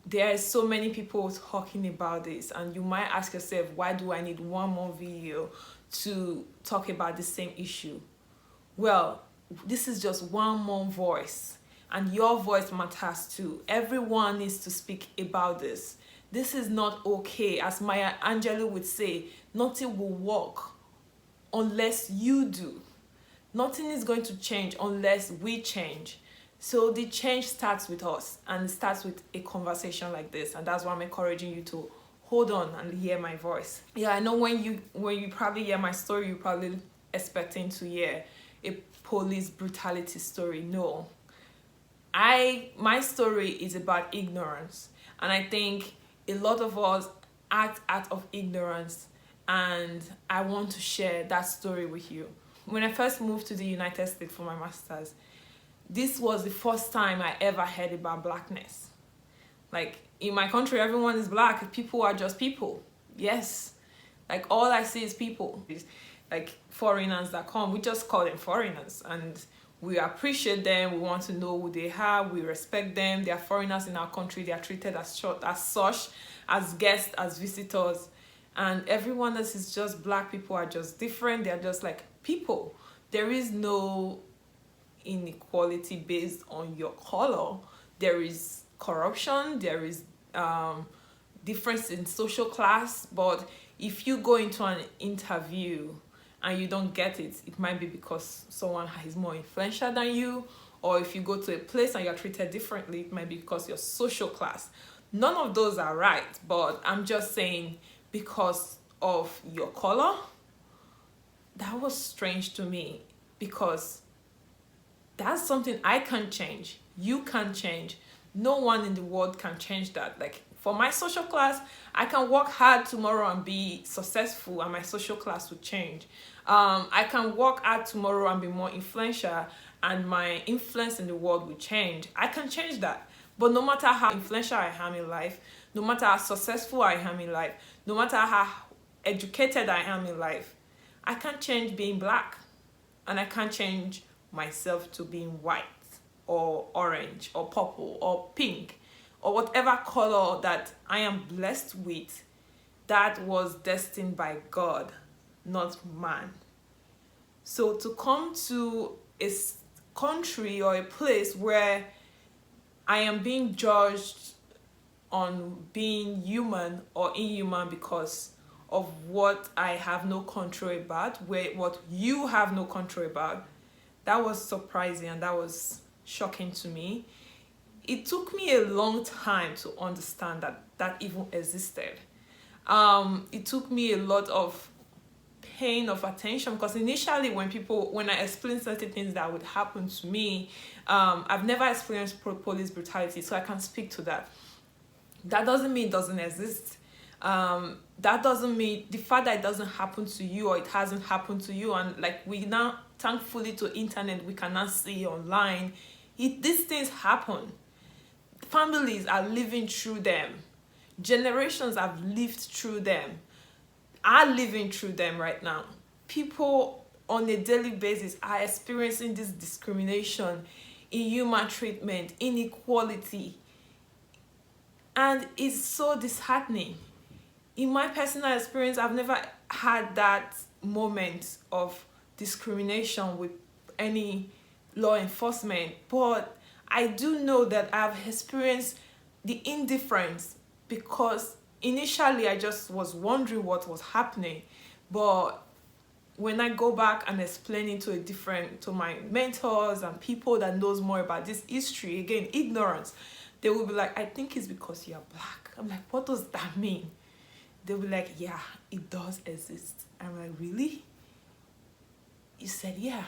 there are so many people talking about this, and you might ask yourself, why do I need one more video to talk about the same issue? Well, this is just one more voice, and your voice matters too. Everyone needs to speak about this. This is not okay. As Maya Angelou would say, nothing will work unless you do. Nothing is going to change unless we change. So the change starts with us, and it starts with a conversation like this, and that's why I'm encouraging you to hold on and hear my voice. Yeah, I know when you probably hear my story, you're probably expecting to hear a police brutality story. No, my story is about ignorance, and I think a lot of us act out of ignorance, and I want to share that story with you. When I first moved to the United States for my master's, this was the first time I ever heard about blackness. Like, in my country, everyone is black. People are just people. Yes. Like, all I see is people. Like, foreigners that come, we just call them foreigners. And we appreciate them. We want to know who they are. We respect them. They are foreigners in our country. They are treated as such, as guests, as visitors. And everyone else is just black. People are just different. They're just like people. There is no inequality based on your color. There is corruption, there is difference in social class, but if you go into an interview and you don't get it, it might be because someone is more influential than you, or if you go to a place and you're treated differently, it might be because your social class. None of those are right, but I'm just saying, because of your color, that was strange to me, because that's something I can't change. You can't change. No one in the world can change that. Like, for my social class, I can work hard tomorrow and be successful, and my social class will change. I can work hard tomorrow and be more influential, and my influence in the world will change. I can change that. But no matter how influential I am in life, no matter how successful I am in life, no matter how educated I am in life, I can't change being black, and I can't change myself to being white or orange or purple or pink or whatever color that I am blessed with. That was destined by God, not man. So to come to a country or a place where I am being judged on being human or inhuman because of what I have no control about, what you have no control about, that was surprising, and that was shocking to me. It took me a long time to understand that that even existed. It took me a lot of pain of attention, because initially when I explained certain things that would happen to me, I've never experienced police brutality, so I can speak to that. That doesn't mean it doesn't exist. That doesn't mean the fact that it doesn't happen to you, or it hasn't happened to you, and like, we now, thankfully to internet, we cannot see online. These things happen. Families are living through them. Generations have lived through them, are living through them right now. People on a daily basis are experiencing this discrimination, inhuman treatment, inequality, and it's so disheartening. In my personal experience, I've never had that moment of discrimination with any law enforcement, but I do know that I've experienced the indifference, because initially I just was wondering what was happening, but when I go back and explain it to my mentors and people that knows more about this history, again, ignorance, they will be like, I think it's because you're black. I'm like, what does that mean? They'll be like, yeah, it does exist. I'm like, really? You said, yeah.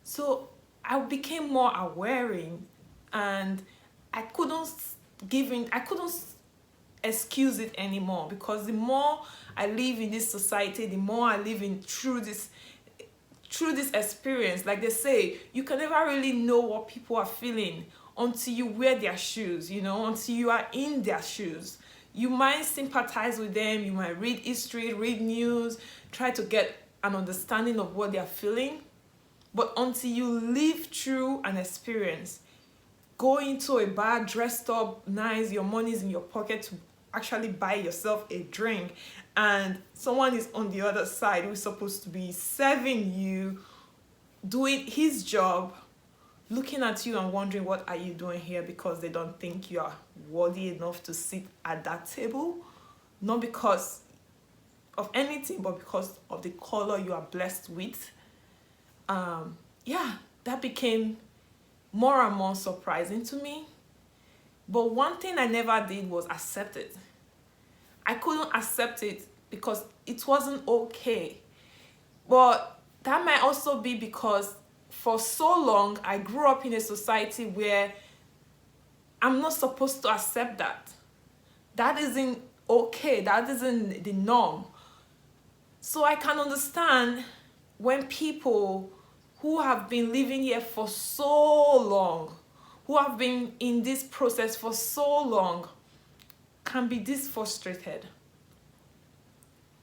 So I became more aware, and I couldn't excuse it anymore, because the more I live in this society, the more I live through this experience. Like they say, you can never really know what people are feeling until you wear their shoes, until you are in their shoes. You might sympathize with them, you might read history, read news, try to get an understanding of what they're feeling. But until you live through an experience, go into a bar dressed up nice, your money's in your pocket to actually buy yourself a drink, and someone is on the other side who's supposed to be serving you, doing his job, looking at you and wondering what are you doing here, because they don't think you are worthy enough to sit at that table, not because of anything but because of the color you are blessed with. Yeah, that became more and more surprising to me. But one thing I never did was accept it. I couldn't accept it because it wasn't okay. But that might also be because for so long I grew up in a society where I'm not supposed to accept that. That isn't okay. That isn't the norm. So I can understand when people who have been living here for so long, who have been in this process for so long, can be this frustrated.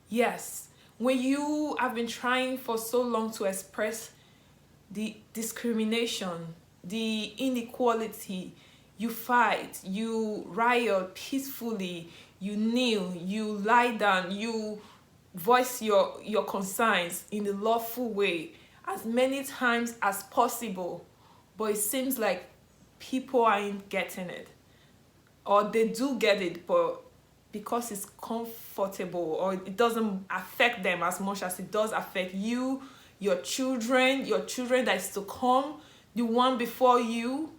Yes, when you have been trying for so long to express the discrimination, the inequality, you fight, you riot peacefully, you kneel, you lie down, you voice your concerns in a lawful way as many times as possible, but it seems like people aren't getting it, or they do get it, but because it's comfortable or it doesn't affect them as much as it does affect you, your children that is to come, the one before you,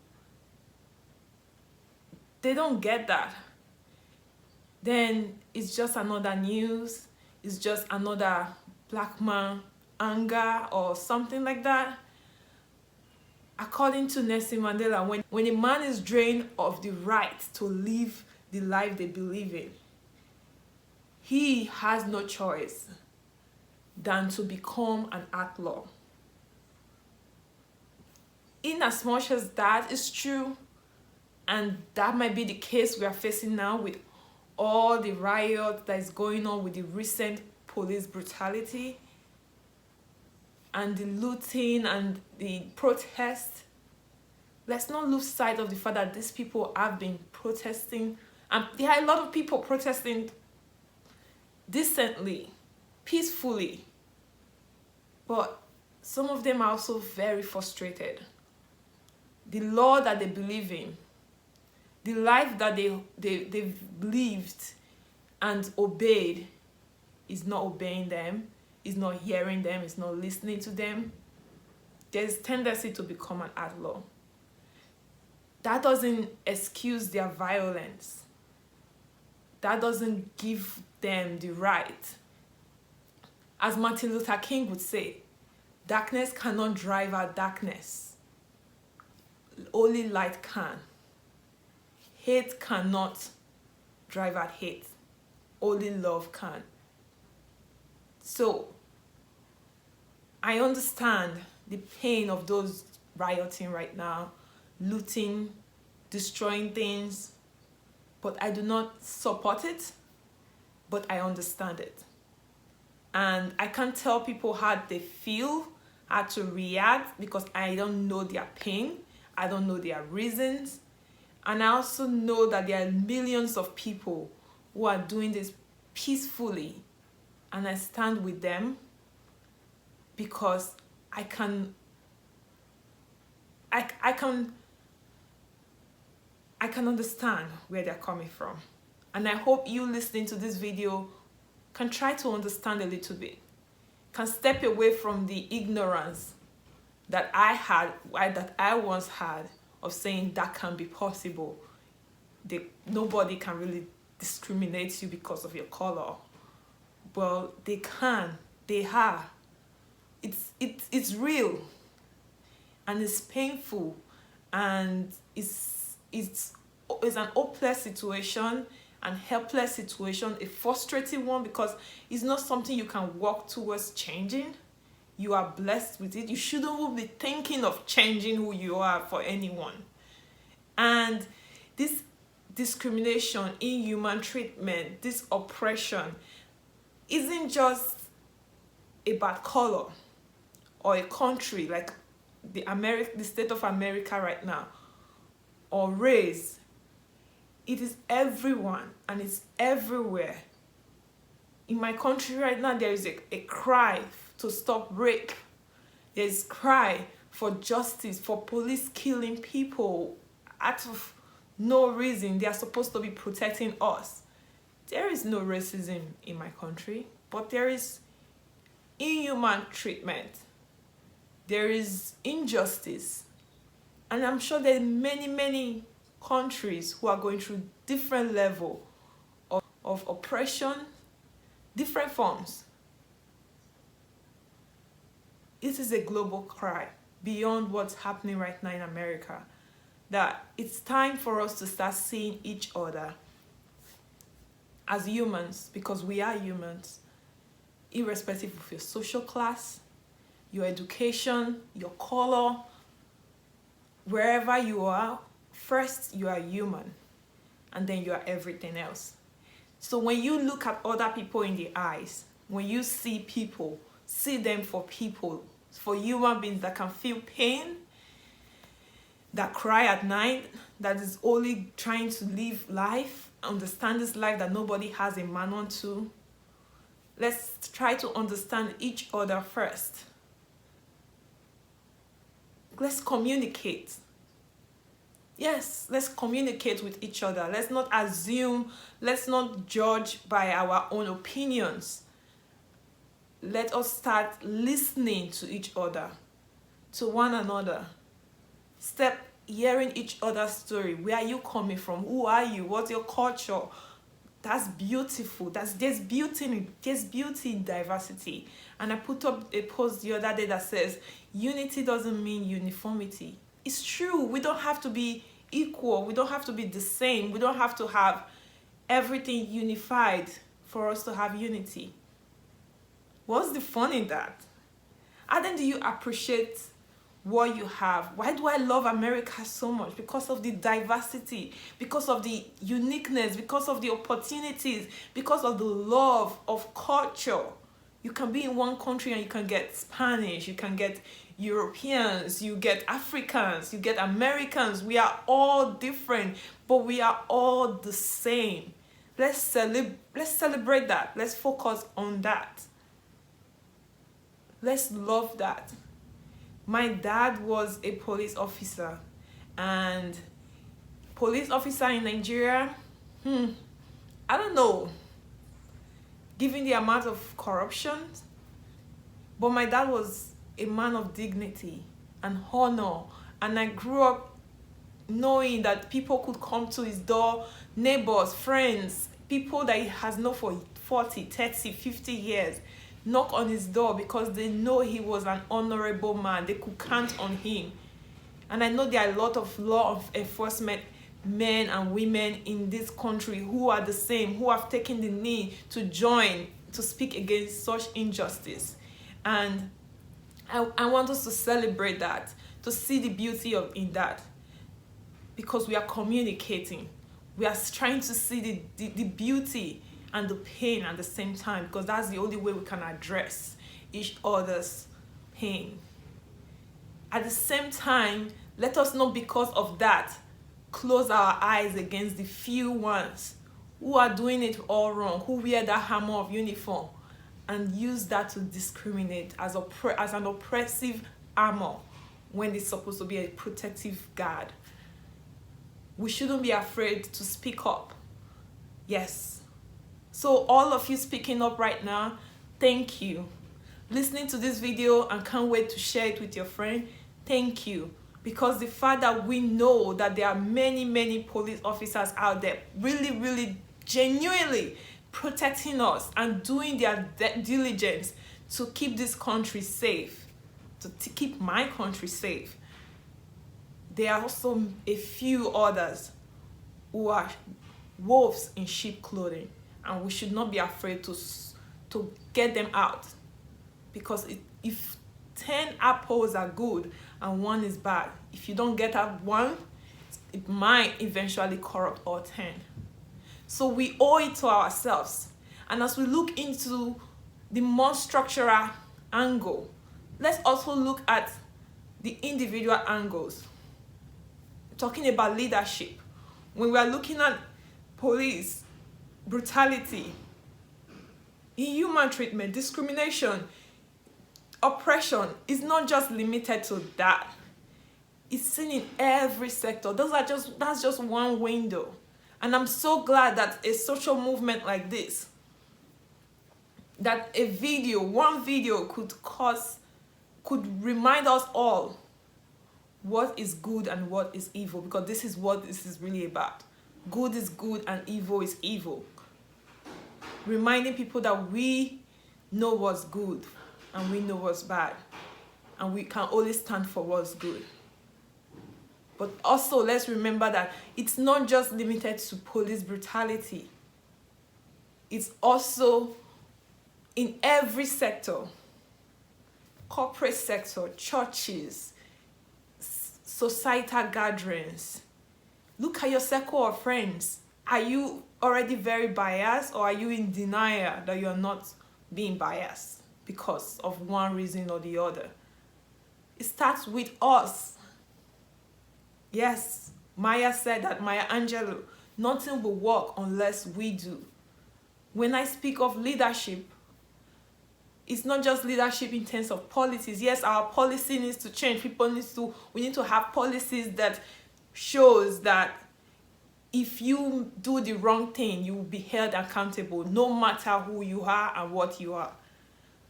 they don't get that. Then it's just another news, it's just another black man anger or something like that. According to Nelson Mandela, when a man is drained of the right to live the life they believe in, he has no choice than to become an outlaw. In as much as that is true, and that might be the case we are facing now with all the riot that is going on with the recent police brutality and the looting and the protest, let's not lose sight of the fact that these people have been protesting, and there are a lot of people protesting decently, peacefully, but some of them are also very frustrated. The law that they believe in, the life that they've lived and obeyed, is not obeying them, is not hearing them, is not listening to them. There's tendency to become an outlaw. That doesn't excuse their violence. That doesn't give them the right. As Martin Luther King would say, darkness cannot drive out darkness. Only light can. Hate cannot drive out hate. Only love can. So, I understand the pain of those rioting right now, looting, destroying things, but I do not support it, but I understand it. And I can't tell people how they feel, how to react, because I don't know their pain, I don't know their reasons, and I also know that there are millions of people who are doing this peacefully, and I stand with them because I can understand where they're coming from. And I hope you listening to this video can try to understand a little bit, can step away from the ignorance that I once had of saying that can be possible. Nobody can really discriminate you because of your color. Well, they can, they are. It's real, and it's painful, and it's an hopeless situation, and helpless situation, a frustrating one, because it's not something you can work towards changing. You are blessed with it. You shouldn't be thinking of changing who you are for anyone. And this discrimination, inhuman treatment, this oppression isn't just about color or a country like the state of America right now, or race. It is everyone and it's everywhere. In my country right now, there is a cry to stop rape. There is cry for justice, for police killing people out of no reason. They are supposed to be protecting us. There is no racism in my country, but there is inhuman treatment. There is injustice. And I'm sure there are many, many countries who are going through different level of oppression, different forms. It is a global cry beyond what's happening right now in America, that it's time for us to start seeing each other as humans, because we are humans, irrespective of your social class, your education, your color, wherever you are. First, you are human, and then you are everything else. So when you look at other people in the eyes, when you see people, see them for people, for human beings that can feel pain, that cry at night, that is only trying to live life, understand this life that nobody has a manual to. Let's try to understand each other first. Let's communicate. Yes, let's communicate with each other. Let's not assume, let's not judge by our own opinions. Let us start listening to each other, to one another. Step hearing each other's story. Where are you coming from? Who are you? What's your culture? That's beautiful. There's beauty in diversity. And I put up a post the other day that says, unity doesn't mean uniformity. It's true. We don't have to be equal. We don't have to be the same. We don't have to have everything unified for us to have unity. What's the fun in that? And then do you appreciate what you have? Why do I love America so much? Because of the diversity, because of the uniqueness, because of the opportunities, because of the love of culture. You can be in one country and you can get Spanish, you can get Europeans, you get Africans, you get Americans. We are all different, but we are all the same. Let's celebrate that. Let's focus on that. Let's love that. My dad was a police officer, and police officer in Nigeria, I don't know, given the amount of corruption, but my dad was a man of dignity and honor, and I grew up knowing that people could come to his door, neighbors, friends, people that he has known for 40, 30, 50 years, knock on his door because they know he was an honorable man. They could count on him. And I know there are a lot of law enforcement men and women in this country who are the same, who have taken the knee to join to speak against such injustice. And I want us to celebrate that, to see the beauty in that, because we are communicating. We are trying to see the beauty and the pain at the same time, because that's the only way we can address each other's pain. At the same time, let us not, because of that, close our eyes against the few ones who are doing it all wrong, who wear that armor of uniform, and use that to discriminate as an oppressive armor when it's supposed to be a protective guard. We shouldn't be afraid to speak up. Yes. So all of you speaking up right now, thank you. Listening to this video and can't wait to share it with your friend, thank you. Because the fact that we know that there are many, many police officers out there really, really genuinely protecting us and doing their diligence to keep this country safe, to keep my country safe. There are also a few others who are wolves in sheep clothing, and we should not be afraid to get them out, because if 10 apples are good and one is bad, if you don't get out one, it might eventually corrupt all 10. So we owe it to ourselves. And as we look into the more structural angle, let's also look at the individual angles. talking about leadership, when we are looking at police brutality, inhuman treatment, discrimination, oppression, is not just limited to that. It's seen in every sector. That's just one window. And I'm so glad that a social movement like this, that one video could remind us all what is good and what is evil, because this is what this is really about. Good is good and evil is evil. Reminding people that we know what's good and we know what's bad, and we can only stand for what's good. But also, let's remember that it's not just limited to police brutality. It's also in every sector. Corporate sector, churches, societal gatherings. Look at your circle of friends. Are you already very biased, or are you in denial that you're not being biased because of one reason or the other? It starts with us. Yes, Maya said that, Maya Angelou, nothing will work unless we do. When I speak of leadership, it's not just leadership in terms of policies. Yes, our policy needs to change. We need to have policies that shows that if you do the wrong thing, you will be held accountable, no matter who you are and what you are.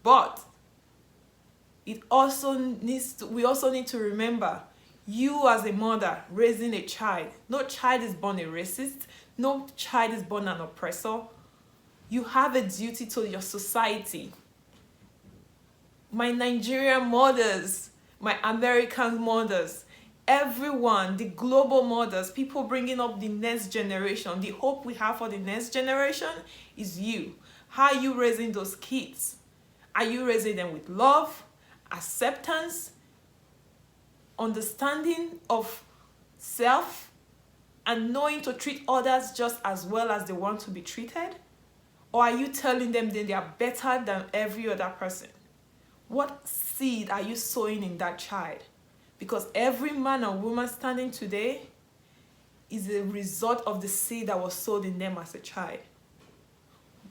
But we also need to remember, you as a mother raising a child, no child is born a racist, no child is born an oppressor. You have a duty to your society. My Nigerian mothers, my American mothers, everyone, the global mothers, people bringing up the next generation, the hope we have for the next generation is you. How are you raising those kids? Are you raising them with love, acceptance, understanding of self, and knowing to treat others just as well as they want to be treated? Or are you telling them that they are better than every other person? What seed are you sowing in that child? Because every man and woman standing today is a result of the seed that was sowed in them as a child.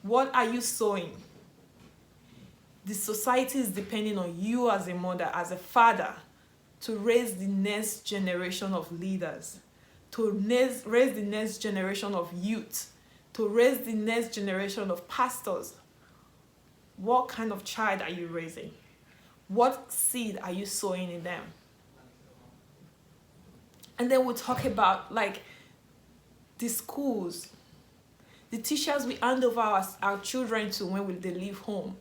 What are you sowing? The society is depending on you as a mother, as a father, to raise the next generation of leaders, to raise the next generation of youth, to raise the next generation of pastors. What kind of child are you raising? What seed are you sowing in them? And then we'll talk about like the schools, the teachers we hand over our children to when they leave home.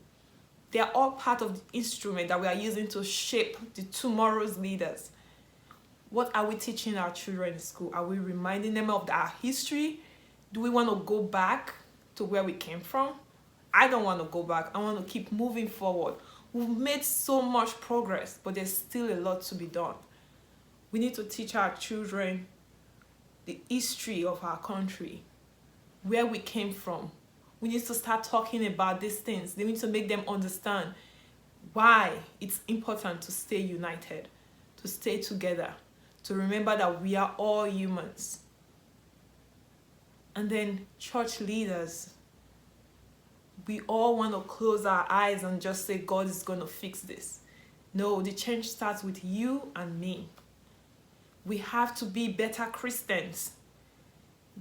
They are all part of the instrument that we are using to shape the tomorrow's leaders. What are we teaching our children in school? Are we reminding them of our history? Do we want to go back to where we came from? I don't want to go back. I want to keep moving forward. We've made so much progress, but there's still a lot to be done. We need to teach our children the history of our country, where we came from. We need to start talking about these things. They need to make them understand why it's important to stay united, to stay together, to remember that we are all humans. And then church leaders, we all want to close our eyes and just say, God is going to fix this. No, the change starts with you and me. We have to be better Christians.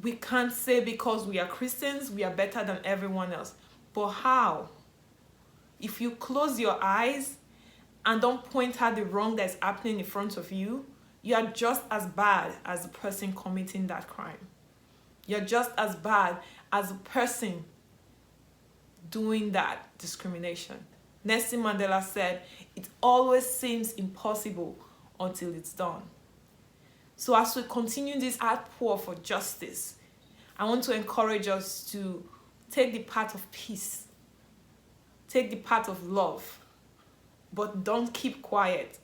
We can't say because we are Christians, we are better than everyone else. But how? If you close your eyes and don't point out the wrong that's happening in front of you, you are just as bad as the person committing that crime. You're just as bad as the person doing that discrimination. Nelson Mandela said, it always seems impossible until it's done. So as we continue this outpour for justice, I want to encourage us to take the path of peace, take the path of love, but don't keep quiet.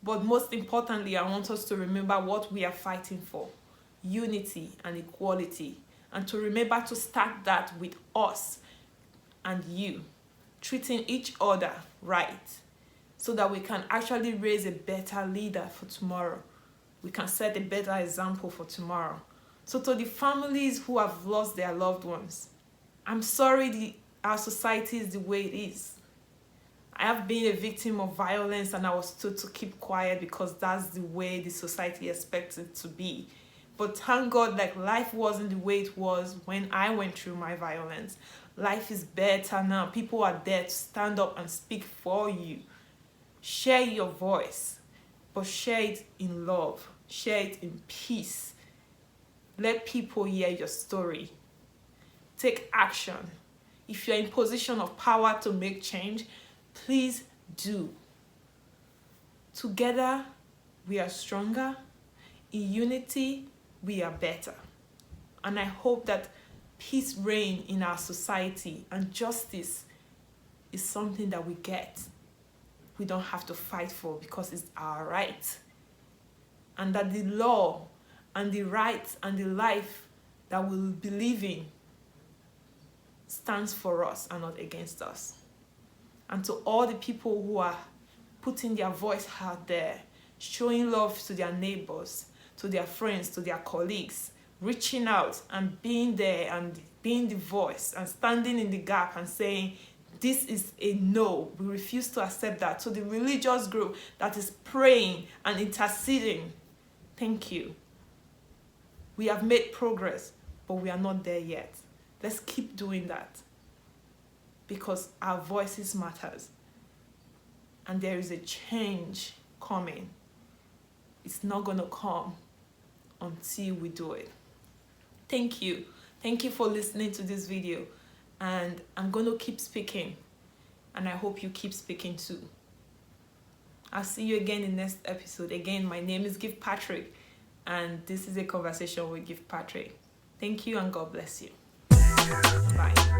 But most importantly, I want us to remember what we are fighting for: unity and equality, and to remember to start that with us and you, treating each other right, so that we can actually raise a better leader for tomorrow. we can set a better example for tomorrow. So to the families who have lost their loved ones, I'm sorry our society is the way it is. I have been a victim of violence and I was told to keep quiet because that's the way the society expects it to be. But thank God, like, life wasn't the way it was when I went through my violence. Life is better now. People are there to stand up and speak for you. Share your voice, but share it in love. Share it in peace. Let people hear your story. Take action. If you're in position of power to make change, please do. Together, we are stronger. In unity, we are better. And I hope that peace reign in our society and justice is something that we get. We don't have to fight for because it's our right. And that the law and the rights and the life that we'll be living stands for us and not against us. And to all the people who are putting their voice out there, showing love to their neighbors, to their friends, to their colleagues, reaching out and being there and being the voice and standing in the gap and saying, this is a no, we refuse to accept that. So the religious group that is praying and interceding, thank you. We have made progress, but we are not there yet. Let's keep doing that because our voices matters and there is a change coming. It's not going to come until we do it. Thank you. Thank you for listening to this video, and I'm going to keep speaking, and I hope you keep speaking too. I'll see you again in the next episode. Again, my name is Gift Patrick, and this is a conversation with Gift Patrick. Thank you, and God bless you. Bye.